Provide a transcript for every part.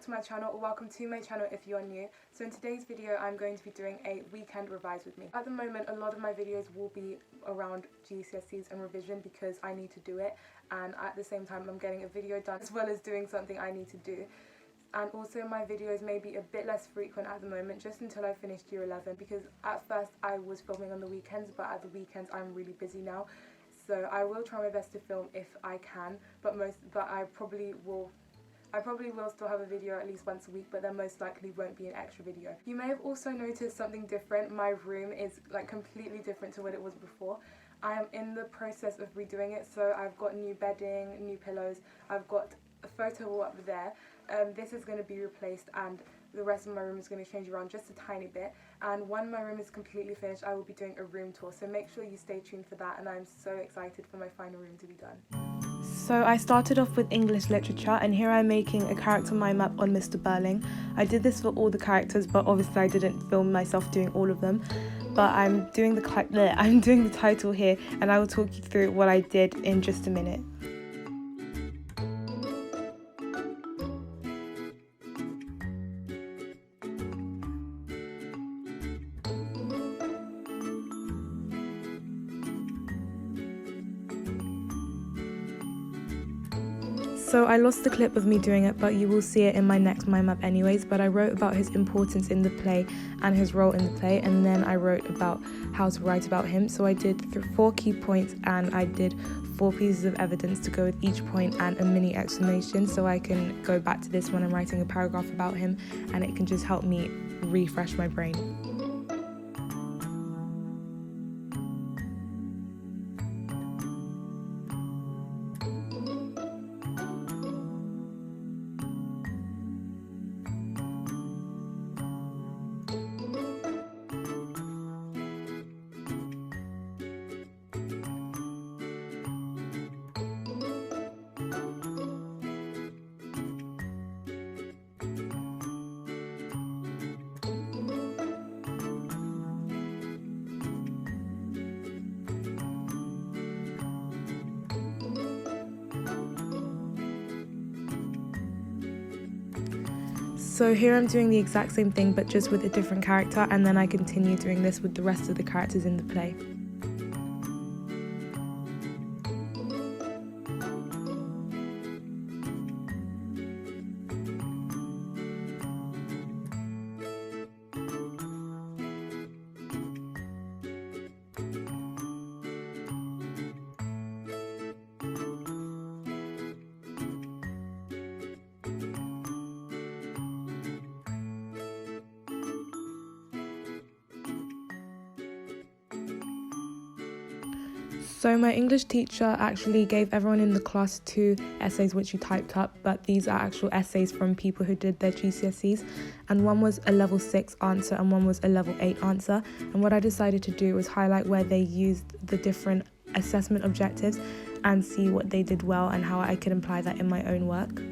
to my channel, or welcome to my channel if you are new. So in today's video I'm going to be doing a weekend revise with me. At the moment a lot of my videos will be around GCSEs and revision because I need to do it, and at the same time I'm getting a video done as well as doing something I need to do. And also my videos may be a bit less frequent at the moment, just until I finished year 11, because at first I was filming on the weekends, but at the weekends I'm really busy now. So I will try my best to film if I can, but I probably will still have a video at least once a week, but there most likely won't be an extra video. You may have also noticed something different. My room is like completely different to what it was before. I am in the process of redoing it, so I've got new bedding, new pillows, I've got a photo wall up there. This is going to be replaced, and the rest of my room is going to change around just a tiny bit. And when my room is completely finished, I will be doing a room tour, so make sure you stay tuned for that, and I'm so excited for my final room to be done. So I started off with English literature, and here I'm making a character mind map on Mr. Burling. I did this for all the characters, but obviously I didn't film myself doing all of them. But I'm doing the title here, and I will talk you through what I did in just a minute. So I lost the clip of me doing it, but you will see it in my next mind map anyways. But I wrote about his importance in the play and his role in the play, and then I wrote about how to write about him. So I did 4 key points, and I did 4 pieces of evidence to go with each point, and a mini explanation, so I can go back to this when I'm writing a paragraph about him, and it can just help me refresh my brain. So here I'm doing the exact same thing, but just with a different character, and then I continue doing this with the rest of the characters in the play. So my English teacher actually gave everyone in the class 2 essays which you typed up, but these are actual essays from people who did their GCSEs, and one was a level 6 answer and one was a level 8 answer. And what I decided to do was highlight where they used the different assessment objectives and see what they did well and how I could apply that in my own work.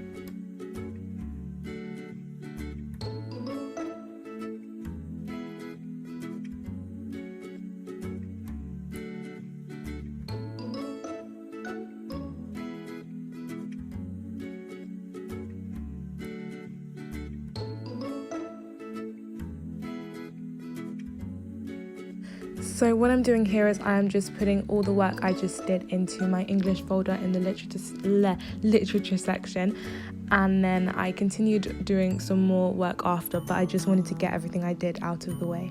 So what I'm doing here is I'm just putting all the work I just did into my English folder in the literature section, and then I continued doing some more work after, but I just wanted to get everything I did out of the way.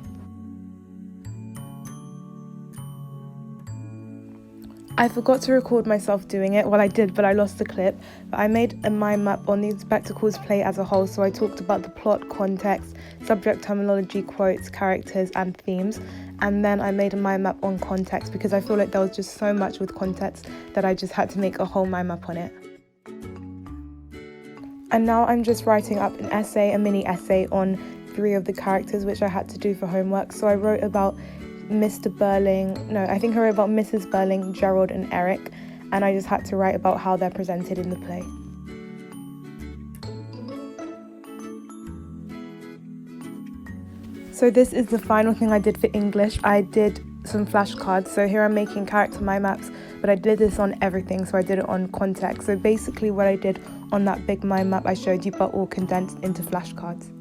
I forgot to record myself doing it. Well, I did, but I lost the clip. But I made a mind map on the Spectacles play as a whole, so I talked about the plot, context, subject terminology, quotes, characters, and themes. And then I made a mind map on context because I feel like there was just so much with context that I just had to make a whole mind map on it. And now I'm just writing up an essay, a mini essay on 3 of the characters which I had to do for homework. So I wrote about Mr. Burling, I think I wrote about Mrs. Burling, Gerald and Eric, and I just had to write about how they're presented in the play. So this is the final thing I did for English. I did some flashcards. So here I'm making character mind maps, but I did this on everything, so I did it on context. So basically what I did on that big mind map I showed you, but all condensed into flashcards.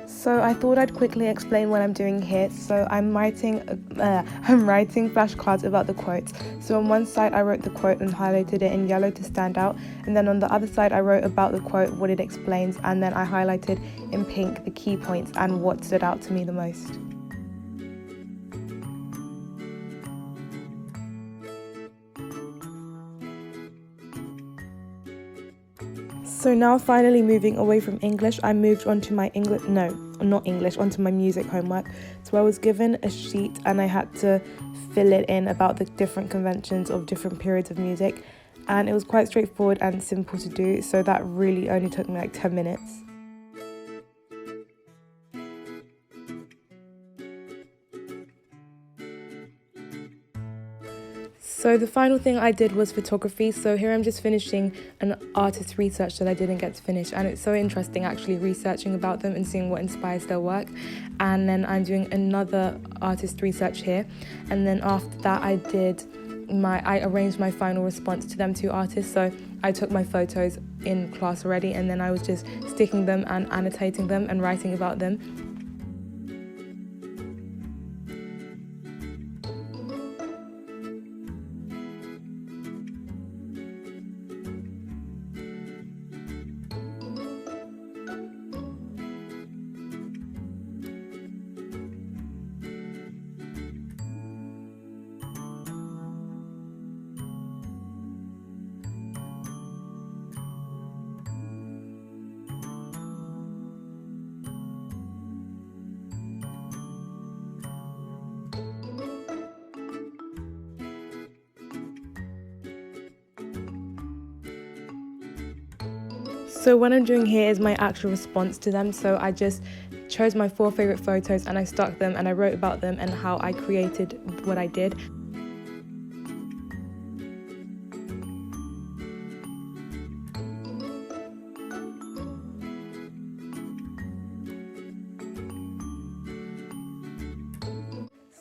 So I thought I'd quickly explain what I'm doing here. So I'm writing flashcards about the quotes. So on one side I wrote the quote and highlighted it in yellow to stand out, and then on the other side I wrote about the quote, what it explains, and then I highlighted in pink the key points and what stood out to me the most. So now finally moving away from English, I moved on to my onto my music homework. So I was given a sheet and I had to fill it in about the different conventions of different periods of music. And it was quite straightforward and simple to do, so that really only took me like 10 minutes. So the final thing I did was photography. So here I'm just finishing an artist research that I didn't get to finish, and it's so interesting actually researching about them and seeing what inspires their work. And then I'm doing another artist research here, and then after that I arranged my final response to them two artists. So I took my photos in class already, and then I was just sticking them and annotating them and writing about them. So what I'm doing here is my actual response to them. So I just chose my 4 favorite photos and I stuck them and I wrote about them and how I created what I did.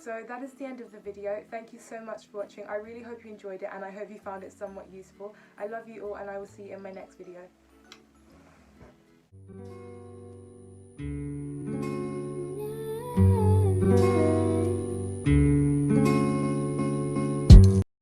So that is the end of the video. Thank you so much for watching. I really hope you enjoyed it and I hope you found it somewhat useful. I love you all and I will see you in my next video.